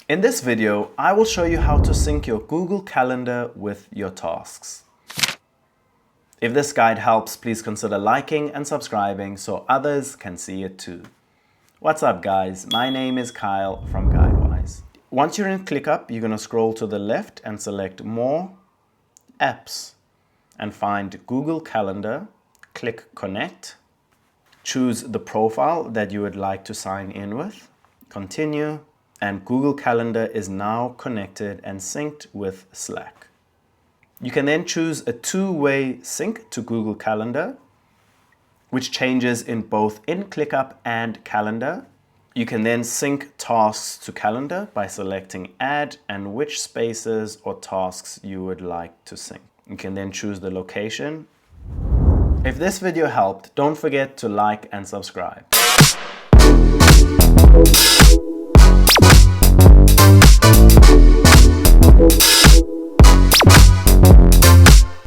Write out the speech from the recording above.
In this video, I will show you how to sync your Google Calendar with your tasks. If this guide helps, please consider liking and subscribing so others can see it too. What's up guys, my name is Kyle from GuideWise. Once you're in ClickUp, you're going to scroll to the left and select More, Apps, and find Google Calendar. Click Connect. Choose the profile that you would like to sign in with. Continue. And Google Calendar is now connected and synced with Slack. You can then choose a two-way sync to Google Calendar, which changes in both in ClickUp and Calendar. You can then sync tasks to Calendar by selecting Add and which spaces or tasks you would like to sync. You can then choose the location. If this video helped, don't forget to like and subscribe.